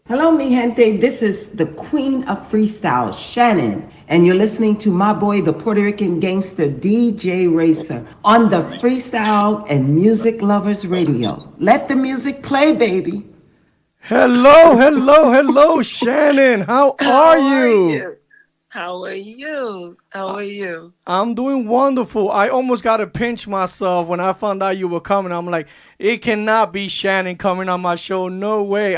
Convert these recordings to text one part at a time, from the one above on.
Hello, mi gente. This is the queen of freestyle, Shannon, and you're listening to my boy, the Puerto Rican gangster DJ Racer, on the Freestyle and Music Lovers Radio. Let the music play, baby. Hello, hello, hello, Shannon. How are How are you? you? How are you? How I- are you? I'm doing wonderful. I almost got to pinch myself when I found out you were coming. I'm like, it cannot be Shannon coming on my show. No way.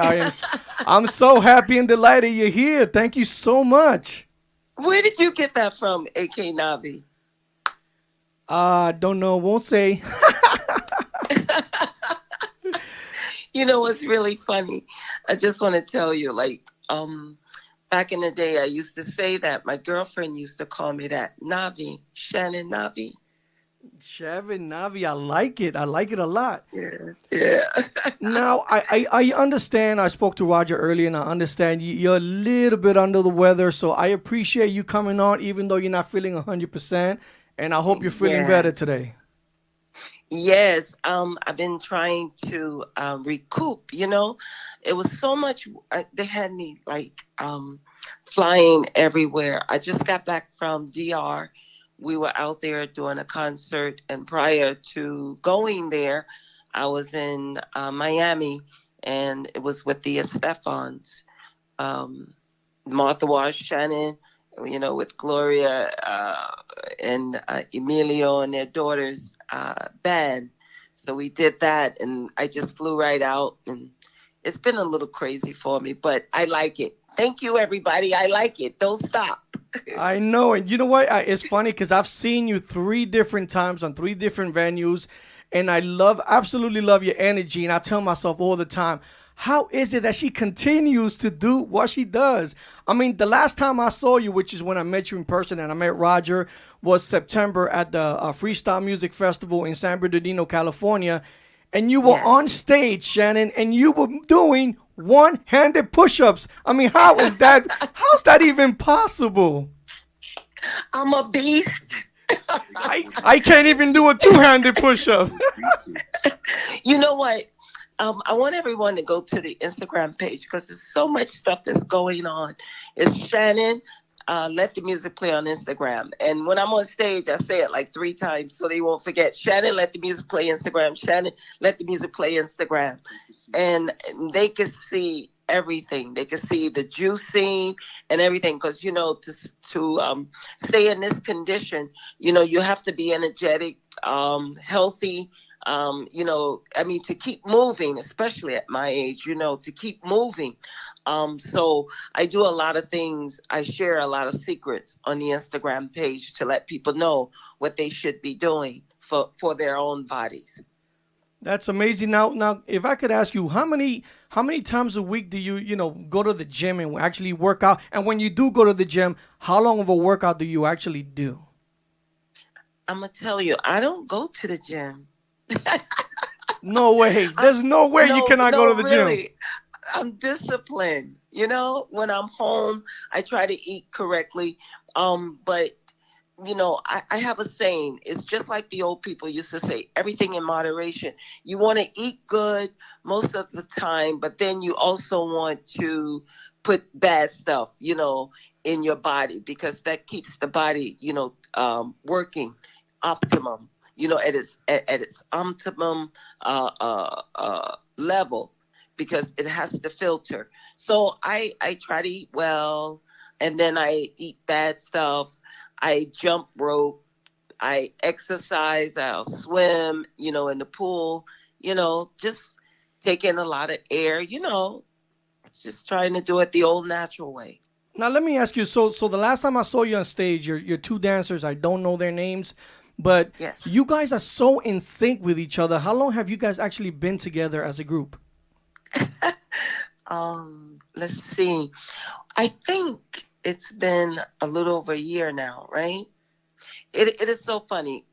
I'm so happy and delighted you're here. Thank you so much. Where did you get that from, AK Navi? Don't know, won't say. You know what's really funny? I just want to tell you, back in the day, I used to say that. My girlfriend used to call me that, Navi, Shannon Navi. Shannon Navi, I like it. I like it a lot. Yeah, yeah. Now, I understand. I spoke to Roger earlier, and I understand you're a little bit under the weather. So I appreciate you coming on, even though you're not feeling 100%. And I hope you're feeling better Yes. today. Yes, I've been trying to recoup. It was so much. They had me flying everywhere. I just got back from DR. We were out there doing a concert, and prior to going there, I was in Miami, and it was with the Estefans, um, Martha Wash, Shannon, with Gloria and Emilio and their daughters' band. So we did that, and I just flew right out, and it's been a little crazy for me, but I like it. Thank you, everybody. I like it. Don't stop. I know. And you know what? It's funny because I've seen you three different times on three different venues. And I absolutely love your energy. And I tell myself all the time, how is it that she continues to do what she does? I mean, the last time I saw you, which is when I met you in person and I met Roger, was September at the Freestyle Music Festival in San Bernardino, California. And you were on Yes. stage, Shannon, and you were doing one-handed push-ups. I mean, how is that? How's that even possible? I'm a beast. I can't even do a two-handed push-up. You know what? I want everyone to go to the Instagram page because there's so much stuff that's going on. It's Shannon. Let the music play on Instagram. And when I'm on stage, I say it like 3 times so they won't forget. Shannon, let the music play Instagram. Shannon, let the music play Instagram. And they can see everything. They can see the juicing and everything. Because, to stay in this condition, you have to be energetic, healthy. I mean, to keep moving, especially at my age, to keep moving. So I do a lot of things. I share a lot of secrets on the Instagram page to let people know what they should be doing for their own bodies. That's amazing. Now, if I could ask you, how many times a week do you go to the gym and actually work out? And when you do go to the gym, how long of a workout do you actually do? I'm gonna tell you, I don't go to the gym. No way. I'm There's no way you no, cannot go no, to the gym. really. I'm disciplined. When I'm home, I try to eat correctly. But I have a saying. It's just like the old people used to say, everything in moderation. You want to eat good most of the time, but then you also want to put bad stuff, in your body because that keeps the body, working optimum, at its optimum level because it has to filter. So I try to eat well, and then I eat bad stuff. I jump rope. I exercise. I'll swim. In the pool. Just take in a lot of air. Just trying to do it the old natural way. Now let me ask you. So the last time I saw you on stage, your two dancers, I don't know their names, but Yes. you guys are so in sync with each other. How long have you guys actually been together as a group? Let's see. I think it's been a little over a year now, right? It is so funny.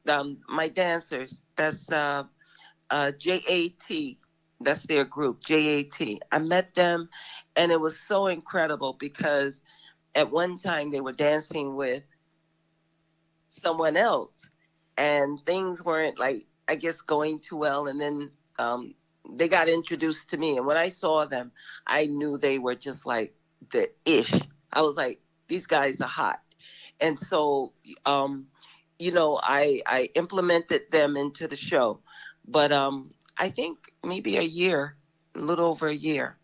My dancers, that's JAT, that's their group, JAT. I met them, and it was so incredible because at one time they were dancing with someone else, and things weren't like I guess going too well, and then they got introduced to me. And when I saw them, I knew they were just like the ish. I was like, these guys are hot. And so, I implemented them into the show. But I think maybe a little over a year.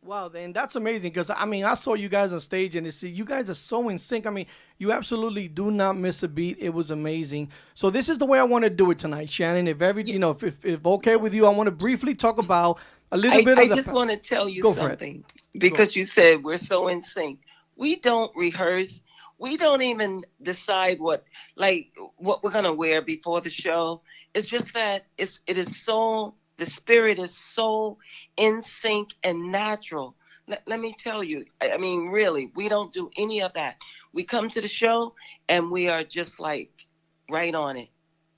Wow, then that's amazing because I mean I saw you guys on stage and you guys are so in sync. I mean, you absolutely do not miss a beat. It was amazing. So this is the way I want to do it tonight, Shannon. If okay with you, I want to briefly talk about a little bit of I just want to tell you Go for it. something because you said we're so in sync. We don't rehearse. We don't even decide what we're gonna wear before the show. It's just that it is so the spirit is so in sync and natural. Let me tell you, I mean, really, we don't do any of that. We come to the show and we are just like right on it,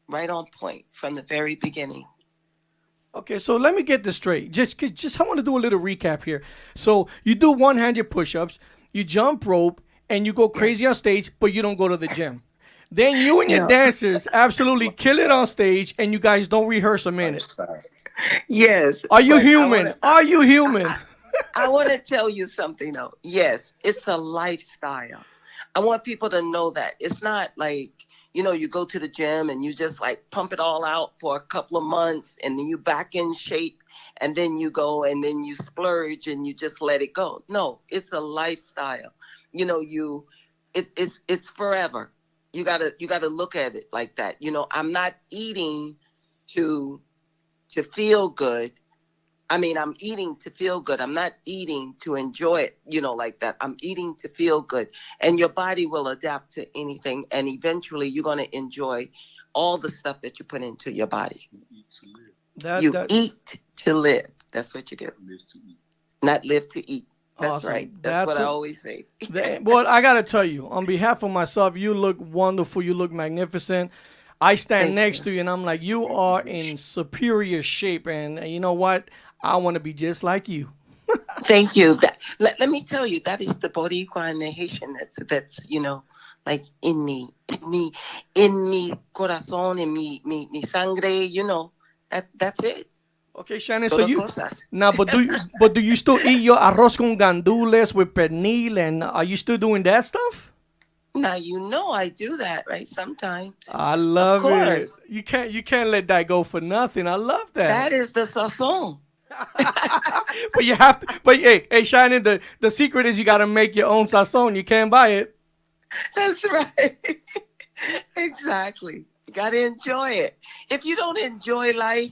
right on point from the very beginning. Okay, so let me get this straight. Just I want to do a little recap here. So you do one-handed push-ups, you jump rope, and you go crazy on stage, but you don't go to the gym. Then you and your dancers absolutely kill it on stage, and you guys don't rehearse a minute. Yes. Are you human? Are you human? I want to tell you something, though. Yes, it's a lifestyle. I want people to know that. It's not like, you go to the gym and you just like pump it all out for a couple of months and then you back in shape and then you go and then you splurge and you just let it go. No, it's a lifestyle. It's forever. You gotta look at it like that. I'm not eating to feel good. I mean, I'm eating to feel good. I'm not eating to enjoy it, like that. I'm eating to feel good. And your body will adapt to anything. And eventually you're going to enjoy all the stuff that you put into your body. You eat to live. That's what you do. Live to eat. Not live to eat. That's awesome. Right. That's what I always say. Well, I got to tell you, on behalf of myself, you look wonderful. You look magnificent. I stand next to you and I'm like, you are in superior shape. And you know what? I want to be just like you. Thank you. Let me tell you, that is the Boricua and the Haitian that's like in me, corazón, in me sangre, that's it. Okay, Shannon. So you now, but do you still eat your arroz con gandules with pernil, and are you still doing that stuff? Now I do that, right? Sometimes. I love it. You can't let that go for nothing. I love that. That is the sazon. But you have to. But hey, Shannon. The secret is you got to make your own sazon. You can't buy it. That's right. Exactly. You got to enjoy it. If you don't enjoy life,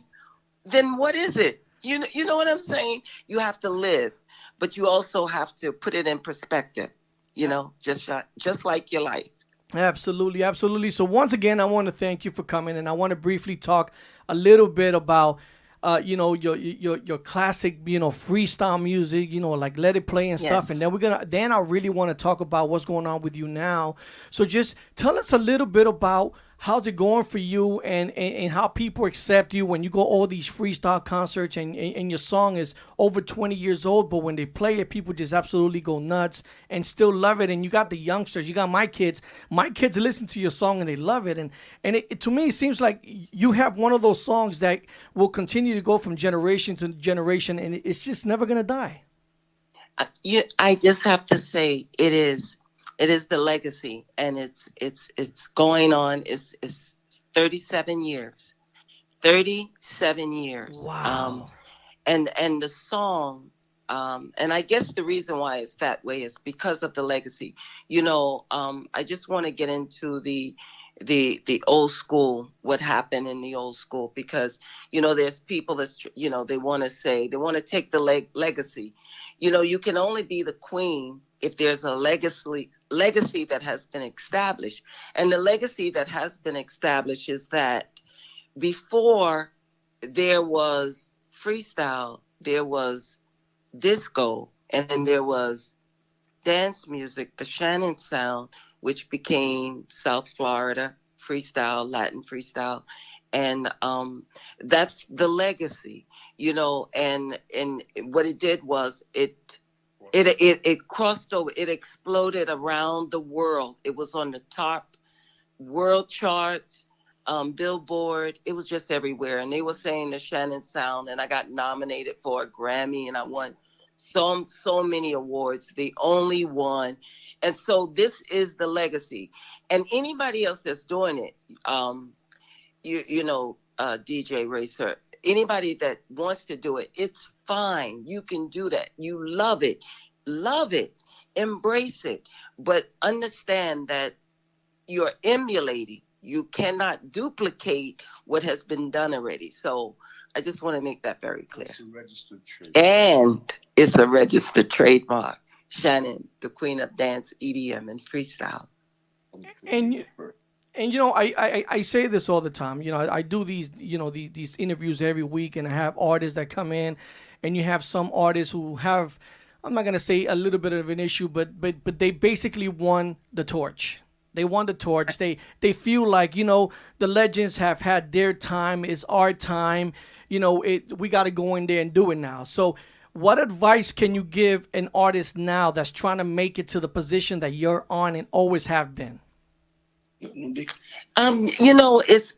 then what is it? You know what I'm saying? You have to live, but you also have to put it in perspective. Just like your life. Absolutely, absolutely. So once again, I want to thank you for coming, and I want to briefly talk a little bit about your classic, freestyle music, like Let It Play and stuff. And then I really want to talk about what's going on with you now. So just tell us a little bit about how's it going for you and how people accept you when you go all these freestyle concerts and your song is over 20 years old, but when they play it, people just absolutely go nuts and still love it. And you got the youngsters, you got my kids listen to your song and they love it. And it to me, it seems like you have one of those songs that will continue to go from generation to generation and it's just never going to die. I just have to say it is the legacy, and it's going on. It's 37 years. 37 years. Wow. And the song, and I guess the reason why it's that way is because of the legacy. I just want to get into the old school, what happened in the old school, because there's people that's they want to take the legacy. You can only be the queen if there's a legacy that has been established. And the legacy that has been established is that before there was freestyle, there was disco, and then there was dance music, the Shannon sound, which became South Florida freestyle, Latin freestyle. And that's the legacy, and what it did was it crossed over, it exploded around the world. It was on the top world charts, Billboard. It was just everywhere, and they were saying the Shannon sound, and I got nominated for a Grammy, and I won so many awards. The only one, and so this is the legacy. And anybody else that's doing it, DJ Racer, anybody that wants to do it, it's fine. You can do that. You love it, embrace it, but understand that you're emulating. You cannot duplicate what has been done already. So I just want to make that very clear. It's a registered trademark. And it's a registered trademark. Shannon, the queen of dance, EDM, and freestyle. And I say this all the time. I do these these interviews every week, and I have artists that come in, and you have some artists who have, I'm not gonna say a little bit of an issue, but they basically won the torch. They won the torch. They feel like the legends have had their time. It's our time. We got to go in there and do it now. So, what advice can you give an artist now that's trying to make it to the position that you're on and always have been? It's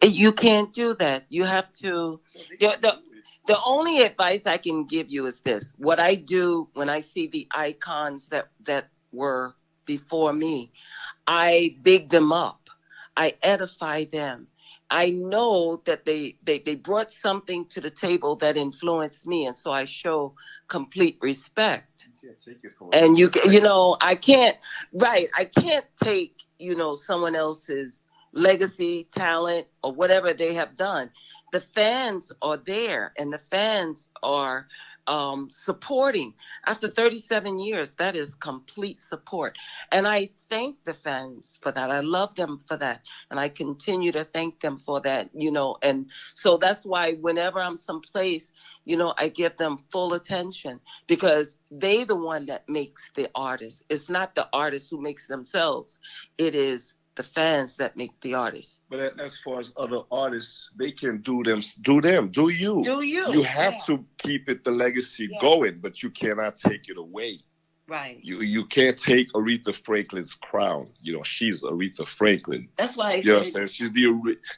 you can't do that. You have to. The only advice I can give you is this: what I do when I see the icons that were before me, I big them up. I edify them. I know that they brought something to the table that influenced me, and so I show complete respect. You can't take it for And I can't, right? I can't take someone else's legacy, talent, or whatever they have done. The fans are there, and the fans are supporting. After 37 years, that is complete support. And I thank the fans for that. I love them for that. And I continue to thank them for that, And so that's why whenever I'm someplace, I give them full attention, because they the one that makes the artist. It's not the artist who makes themselves. It is the fans that make the artists. But as far as other artists, they can do them. Do you? Do you? You have to keep the legacy going, but you cannot take it away. Right. You can't take Aretha Franklin's crown. She's Aretha Franklin. That's why I You know say. what I'm saying?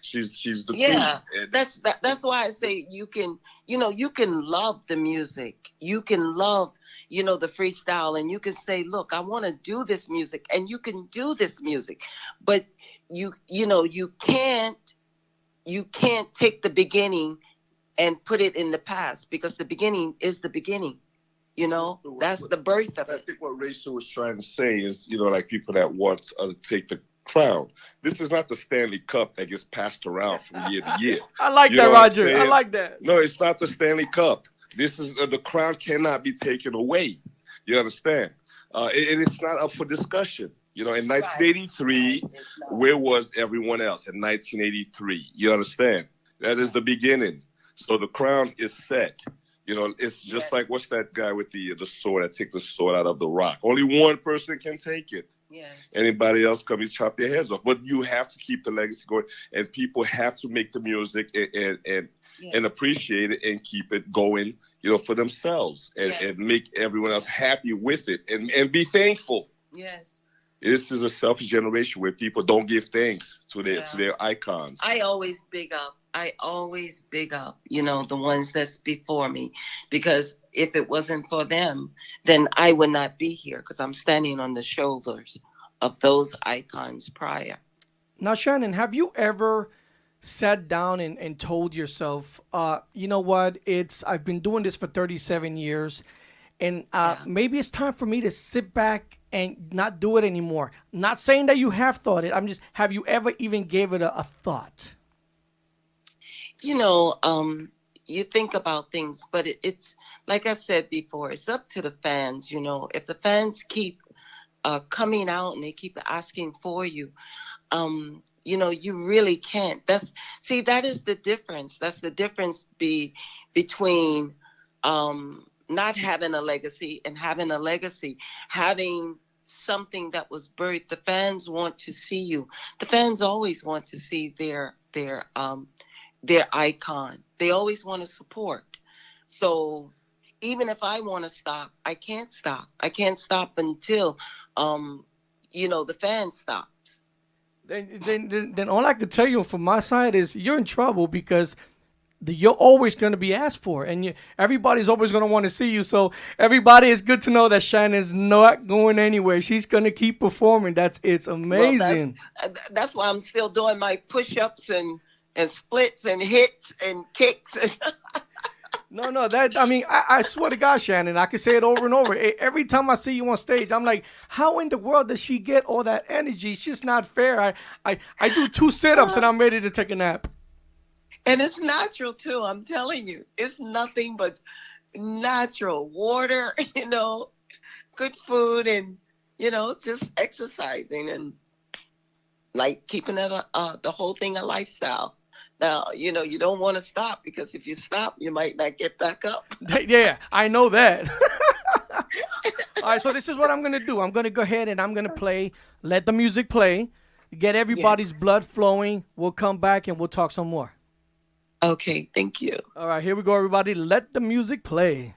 She's the Yeah, queen. And that's why I say you can love the music, you can love the freestyle, and you can say, look, I want to do this music, and you can do this music, but you can't take the beginning and put it in the past, because the beginning is the beginning. That's the birth of I it. think what Rachel was trying to say is, like people that want to take the crown. This is not the Stanley Cup that gets passed around from year to year. I like You that, know what I'm Roger. I saying? like that. No, it's not the Stanley Cup. This is the crown cannot be taken away. You understand? And it's not up for discussion. In 1983, where was everyone else in 1983? You understand? That is the beginning. So the crown is set. It's just like, what's that guy with the sword that take the sword out of the rock? Only one person can take it. Yes. Anybody else come and chop their heads off. But you have to keep the legacy going, and people have to make the music and appreciate it and keep it going, for themselves, and make everyone else happy with it, and be thankful. Yes. This is a selfish generation where people don't give thanks to their icons. I always big up, the ones that's before me, because if it wasn't for them, then I would not be here, because I'm standing on the shoulders of those icons prior. Now, Shannon, have you ever sat down and told yourself, you know what, I've been doing this for 37 years, and maybe it's time for me to sit back and not do it anymore? Not saying that you have thought it. Have you ever even gave it a thought? You think about things, but it's like I said before, it's up to the fans. If the fans keep coming out and they keep asking for you, you really can't. That is the difference. That's the difference between not having a legacy and having a legacy, having something that was birthed. The fans want to see you. The fans always want to see their icon. They always want to support. So even if I want to stop, I can't stop. I can't stop until, the fan stops. Then all I could tell you from my side is you're in trouble because you're always going to be asked for, and everybody's always going to want to see you. So everybody, is good to know that Shannon's not going anywhere. She's going to keep performing. It's amazing. Well, that's why I'm still doing my push-ups and splits and hits and kicks. No, I swear to God, Shannon, I can say it over and over. Every time I see you on stage, I'm like, how in the world does she get all that energy? It's just not fair. I do 2 sit-ups and I'm ready to take a nap. And it's natural too. I'm telling you, it's nothing but natural water, good food, and just exercising and like keeping it the whole thing a lifestyle. Now, you don't want to stop, because if you stop, you might not get back up. Yeah, I know that. All right, so this is what I'm going to do. I'm going to go ahead and I'm going to let the music play, get everybody's blood flowing. We'll come back and we'll talk some more. Okay, thank you. All right, here we go, everybody. Let the music play.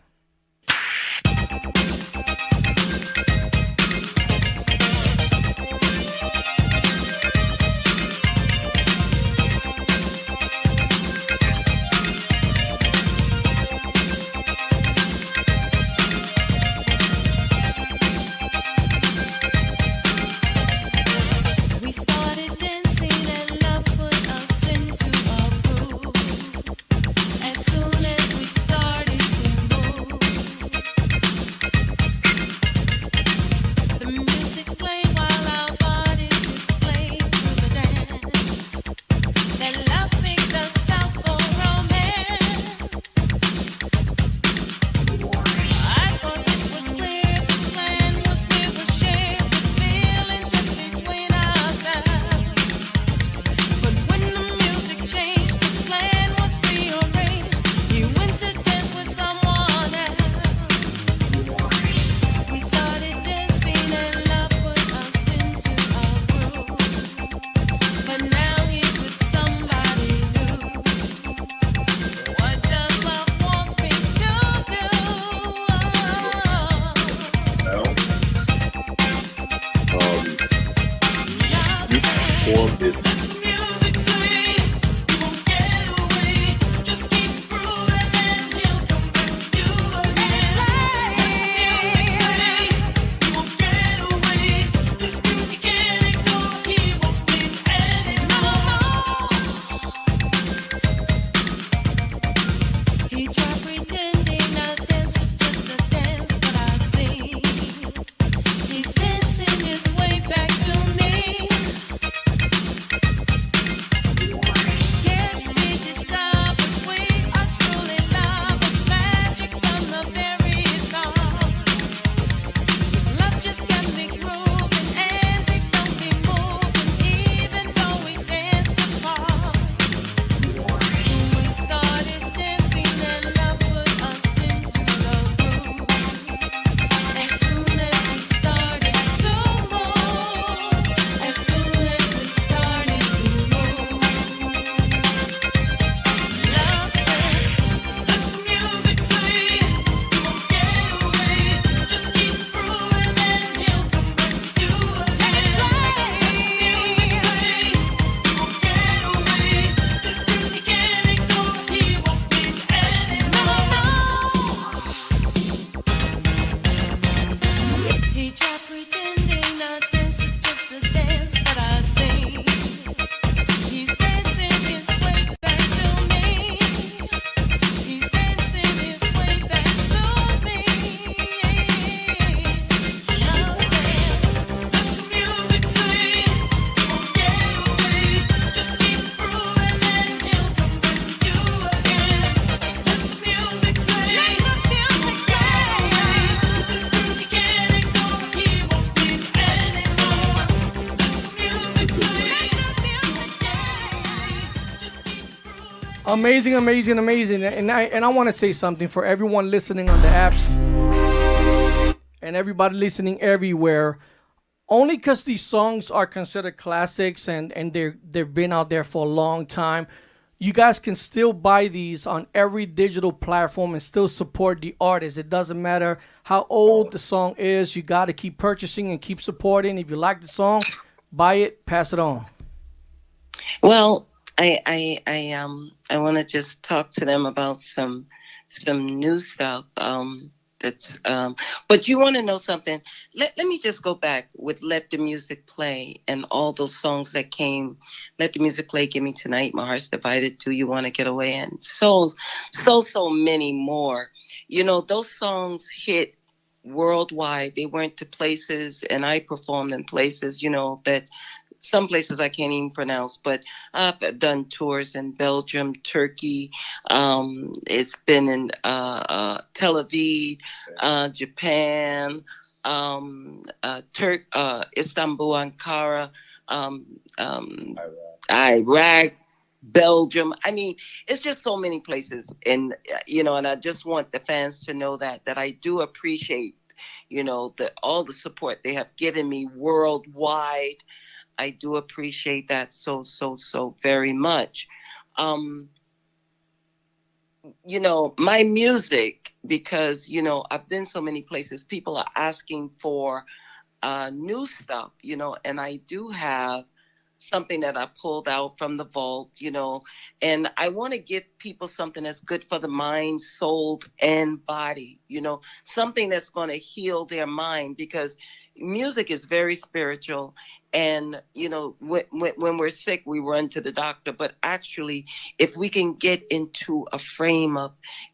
Amazing. And I want to say something for everyone listening on the apps and everybody listening everywhere. Only because these songs are considered classics and they've been out there for a long time, you guys can still buy these on every digital platform and still support the artist. It doesn't matter how old the song is. You got to keep purchasing and keep supporting. If you like the song, buy it, pass it on. Well, I want to just talk to them about some new stuff. That's but you want to know something? Let me just go back with "Let the Music Play" and all those songs that came. "Let the Music Play," "Give Me Tonight," "My Heart's Divided," "Do You Want to Get Away," and so many more. You know, those songs hit worldwide. They went to places, and I performed in places. You know that some places I can't even pronounce, but I've done tours in Belgium, Turkey. It's been in Tel Aviv, Japan, Istanbul, Ankara, um, um, Iraq, Belgium. I mean, it's just so many places, and and I just want the fans to know that I do appreciate, all the support they have given me worldwide. I do appreciate that so very much. Um, my music, because, I've been so many places, people are asking for new stuff, and I do have something that I pulled out from the vault, and I want to give people something that's good for the mind, soul, and body, something that's going to heal their mind, because music is very spiritual. And, when we're sick, we run to the doctor. But actually, if we can get into a frame of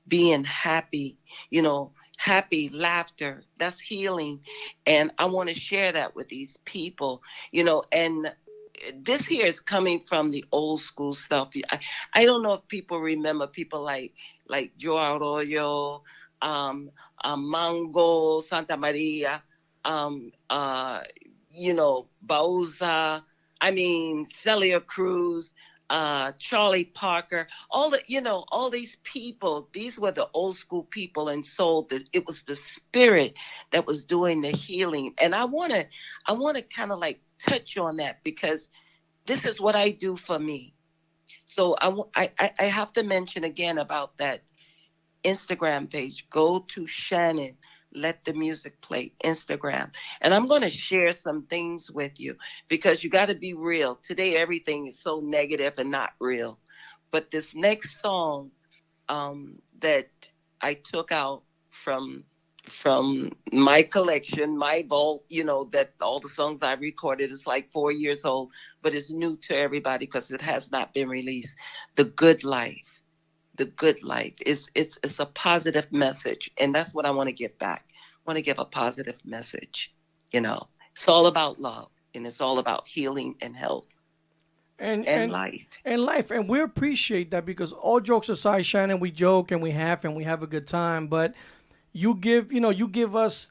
being happy, happy laughter, that's healing. And I want to share that with these people, and this here is coming from the old school stuff. I don't know if people remember people like Joe Arroyo, Mango, Santa Maria, Bauza, I mean, Celia Cruz, Charlie Parker, all these people, these were the old school people and soul. It was the spirit that was doing the healing. And I want to kind of like touch on that, because this is what I do for me. So I have to mention again about that Instagram page. Go to Shannon, Let the Music Play, Instagram. And I'm going to share some things with you, because you got to be real. Today, everything is so negative and not real. But this next song that I took out from my collection, my vault, that all the songs I recorded is like 4 years old, but it's new to everybody because it has not been released. The Good Life. The Good Life. It's a positive message, and that's what I want to give back. I want to give a positive message. It's all about love, and it's all about healing and health and life. and life. And we appreciate that, because all jokes aside, Shannon, we joke and we have a good time, but you give us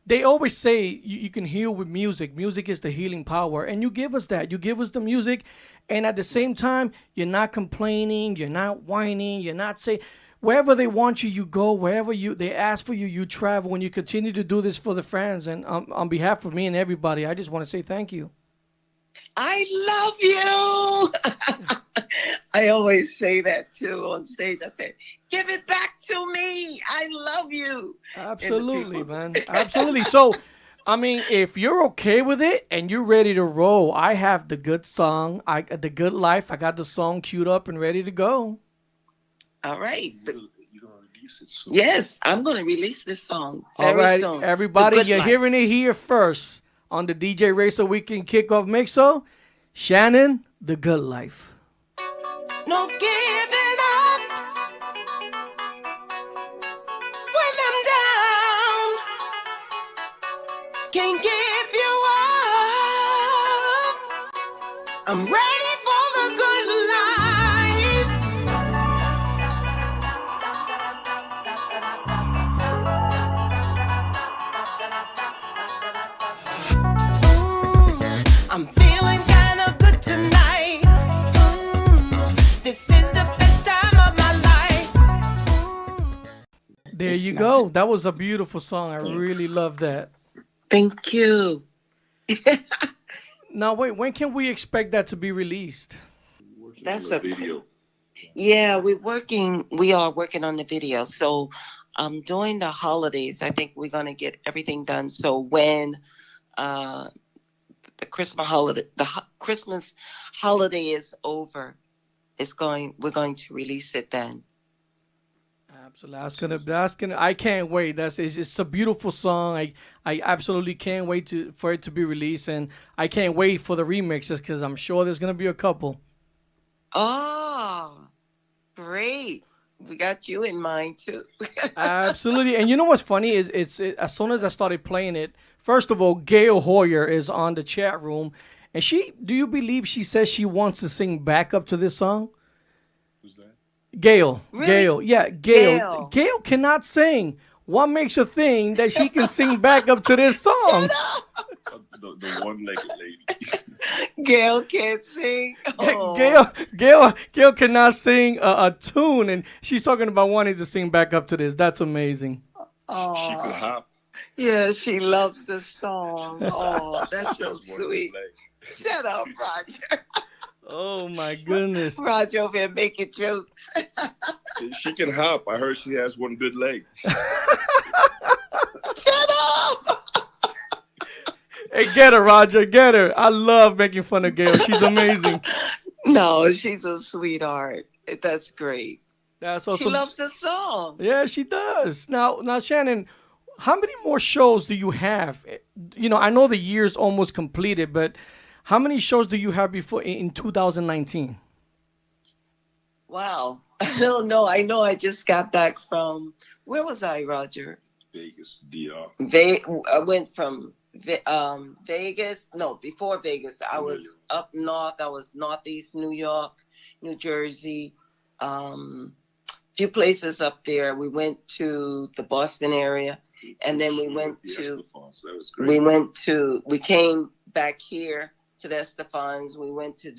they always say you can heal with music. Music is the healing power, and you give us that. You give us the music, and at the same time, you're not complaining, you're not whining, you're not saying, wherever they want you, you go. Wherever they ask for you, you travel. When you continue to do this for the fans, and on behalf of me and everybody, I just want to say thank you. I love you. I always say that too on stage. I say, give it back to me. I love you. Absolutely, man. Absolutely. So, I mean, if you're okay with it and you're ready to roll, I have the good song, the Good Life. I got the song queued up and ready to go. All right. You're going to release it soon. Yes, I'm going to release this song All very right, soon. everybody, you're hearing it here first on the DJ Racer Weekend Kickoff Mixo. Shannon, The Good Life. No giving up when I'm down. Can't give you up. I'm ready for the good life. I'm feeling kind of good tonight. This is the best time of my life. There you go. That was a beautiful song. I really love that. Thank you. Now, wait, when can we expect that to be released? That's a a video. Yeah, we are working on the video. So during the holidays, I think we're gonna get everything done. So when the Christmas holiday, Christmas holiday is over, we're going to release it then. Absolutely, that's gonna. I can't wait. It's a beautiful song. I absolutely can't wait for it to be released, and I can't wait for the remixes because I'm sure there's gonna be a couple. Oh, great. We got you in mind too. Absolutely, and you know what's funny is as soon as I started playing it, first of all, Gail Hoyer is on the chat room, and do you believe she says she wants to sing backup to this song? Who's that? Gail. Really? Gail. Yeah, Gail. Gail cannot sing. What makes her think that she can sing back up to this song? The one-legged lady. Gail can't sing. Oh. Gail cannot sing a tune, and she's talking about wanting to sing back up to this. That's amazing. She could hop. Yeah, she loves the song. Oh, that's so sweet. Shut up, Roger. Oh my goodness. Roger over here making jokes. She can hop. I heard she has one good leg. Shut up. Hey, get her, Roger. Get her. I love making fun of Gail. She's amazing. No, she's a sweetheart. That's great. That's also, she loves the song. Yeah, she does. Now, Shannon, how many more shows do you have? You know, I know the year's almost completed, but how many shows do you have before in 2019? Wow. I don't know. I know I just got back from, where was I, Roger? Vegas, DR. I went from Vegas. No, before Vegas, I was up north. I was Northeast New York, New Jersey, few places up there. We went to the Boston area, and then we went to, we came back here to the Estefans. We went to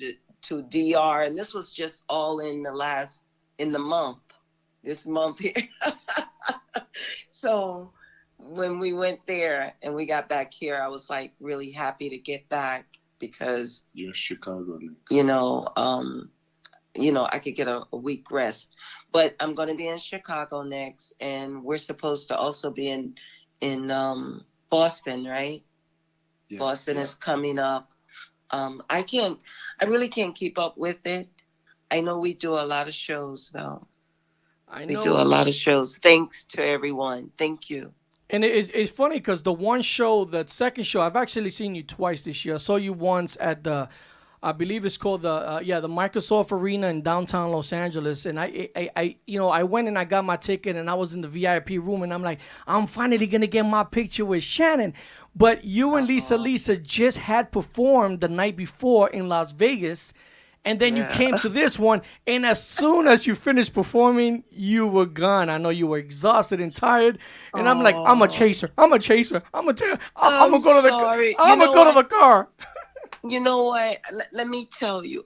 DR, and this was just all in the month, this month here. So when we went there and we got back here, I was like really happy to get back because you're Chicago next. I could get a week rest. But I'm going to be in Chicago next, and we're supposed to also be in Boston, right? Yeah, Boston is coming up. I really can't keep up with it. I know we do a lot of shows, though. We do a lot of shows. Thanks to everyone. Thank you. And it's funny because that second show, I've actually seen you twice this year. I saw you once at I believe it's called the Microsoft Arena in downtown Los Angeles. And I went and I got my ticket and I was in the VIP room and I'm like, I'm finally going to get my picture with Shannon. But you and Lisa just had performed the night before in Las Vegas. And then you came to this one, and as soon as you finished performing, you were gone. I know you were exhausted and tired, and I'm like, I'm a chaser. I'm gonna go to the car. You know what? Let me tell you,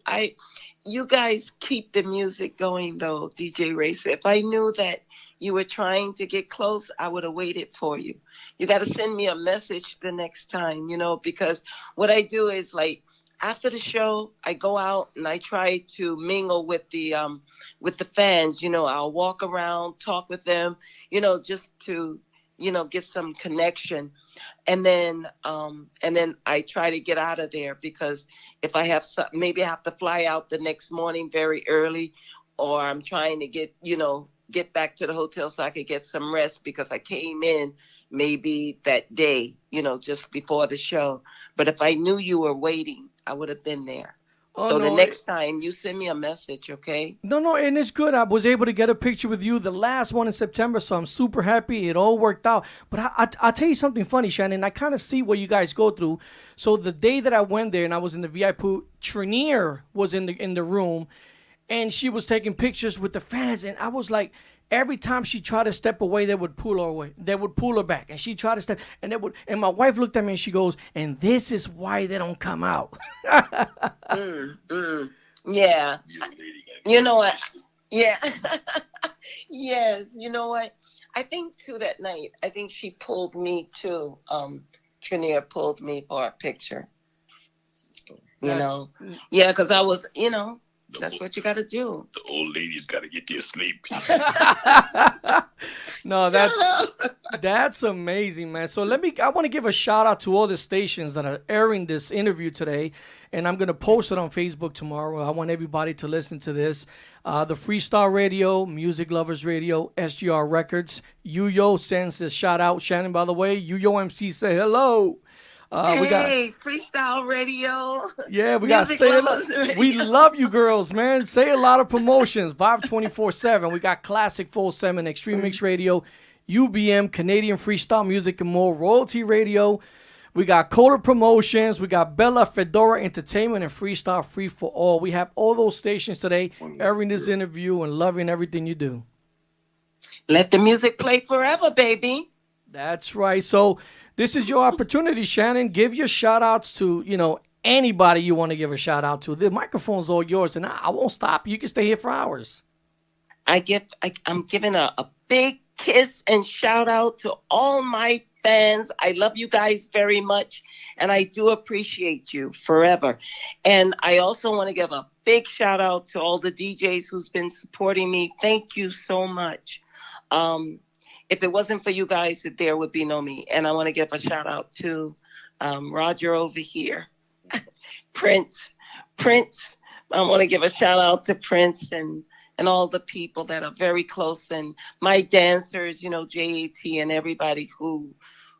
you guys keep the music going though, DJ Racer. If I knew that you were trying to get close, I would have waited for you. You got to send me a message the next time, because what I do is like, after the show, I go out and I try to mingle with the fans. I'll walk around, talk with them, just to, get some connection. And then I try to get out of there because if I have maybe I have to fly out the next morning very early, or I'm trying to get back to the hotel so I could get some rest because I came in maybe that day, just before the show. But if I knew you were waiting, I would have been there. The next time you send me a message, okay? No, and it's good. I was able to get a picture with you, the last one in September, so I'm super happy. It all worked out. But I'll tell you something funny, Shannon. I kind of see what you guys go through. So the day that I went there and I was in the VIP, Trinier was in the room, and she was taking pictures with the fans, and I was like, every time she tried to step away, they would pull her away. They would pull her back, and she tried to step, and my wife looked at me and she goes, "And this is why they don't come out." Yeah. You know what? Yeah. Yes. You know what? I think too that night, I think she pulled me too. Trinier pulled me for a picture. Yeah, because I was, That's what you got to do. The old ladies got to get their sleep. No, that's amazing, man. So I want to give a shout out to all the stations that are airing this interview today, and I'm gonna post it on Facebook tomorrow. I want everybody to listen to this. The Freestyle Radio, Music Lovers Radio, SGR Records. Yuyo sends a shout out. Shannon, by the way, Yuyo MC say hello. Hey, Freestyle Radio. Yeah, we got Music say Lovers Radio. we love you girls, man. Say a lot of promotions. Vibe 24/7. We got Classic Full 7, Extreme Mix Radio, UBM, Canadian Freestyle Music and more, Royalty Radio. We got Coda Promotions. We got Bella Fedora Entertainment and Freestyle Free for All. We have all those stations today airing this interview and loving everything you do. Let the music play forever, baby. That's right. So this is your opportunity, Shannon. Give your shout outs to, anybody you want to give a shout out to. The microphone's all yours, and I won't stop. You can stay here for hours. I'm giving a big kiss and shout out to all my fans. I love you guys very much, and I do appreciate you forever. And I also want to give a big shout out to all the DJs who's been supporting me. Thank you so much. If it wasn't for you guys, there would be no me. And I want to give a shout out to Roger over here, Prince. I want to give a shout out to Prince and all the people that are very close, and my dancers, JAT and everybody who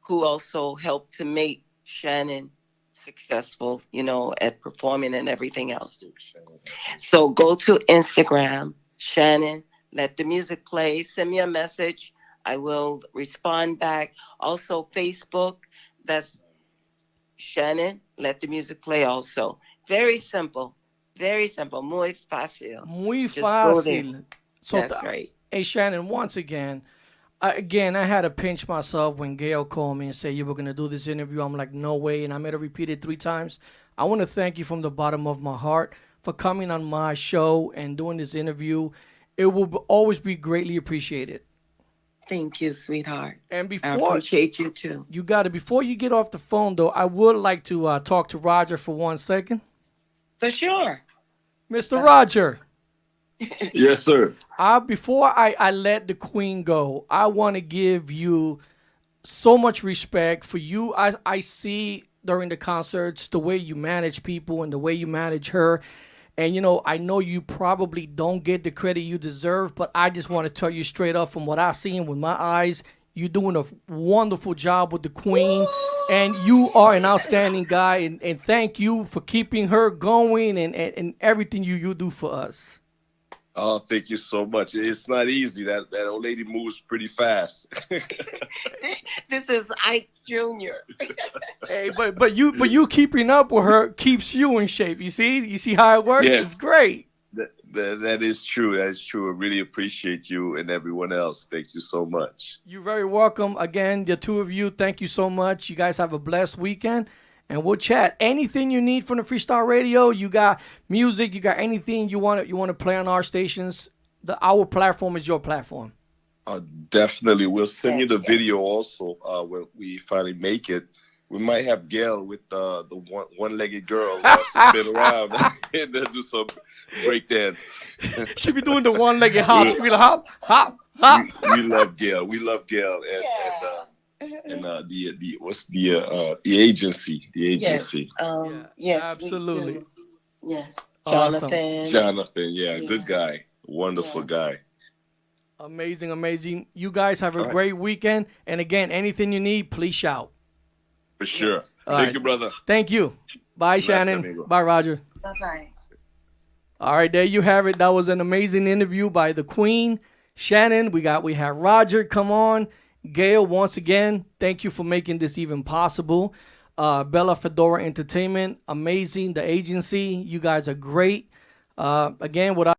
also helped to make Shannon successful, at performing and everything else. So go to Instagram, Shannon, let the music play, send me a message. I will respond back. Also Facebook, that's Shannon, let the music play also. Very simple. Very simple. Muy fácil. Muy Just go there. fácil. So That's right. Hey, Shannon, once again, I had to pinch myself when Gail called me and said you were going to do this interview. I'm like, no way. And I made her repeat it 3 times. I want to thank you from the bottom of my heart for coming on my show and doing this interview. It will always be greatly appreciated. Thank you, sweetheart. And I before appreciate you too. you got it, before you get off the phone, though, I would like to talk to Roger for 1 second. For sure. Mr. Roger. Yes, sir. Before I let the queen go, I want to give you so much respect for you. I see during the concerts the way you manage people and the way you manage her. And, I know you probably don't get the credit you deserve, but I just want to tell you straight up from what I've seen with my eyes, you're doing a wonderful job with the queen, and you are an outstanding guy. And thank you for keeping her going and everything you do for us. Oh, thank you so much. It's not easy. That old lady moves pretty fast. This is Ike Jr. Hey, but you keeping up with her keeps you in shape. You see how it works? Yes. It's great. That is true. That is true. I really appreciate you and everyone else. Thank you so much. You're very welcome. Again, the two of you, thank you so much. You guys have a blessed weekend, and we'll chat. Anything you need from the Freestyle Radio, you got music, you got anything you want to play on our stations, our platform is your platform. Definitely. We'll send you the video also when we finally make it. We might have Gail with the one-legged girl spin around and do some breakdance. She be doing the one-legged hop. She be like hop, hop, hop. We love Gail. We love Gail and the what's the agency? The agency. Yes, absolutely. we do. Yes, Awesome. Jonathan. Yeah, good guy, wonderful guy. Amazing. You guys have a All right. great weekend. And again, anything you need, please shout. For sure. All Thank right. you, brother. Thank you. Bye, Shannon. amigo. Bye, Roger. Bye-bye. All right, there you have it. That was an amazing interview by the Queen, Shannon. We have Roger. Come on, Gail. Once again, thank you for making this even possible. Bella Fedora Entertainment, amazing. The agency, you guys are great. Again, what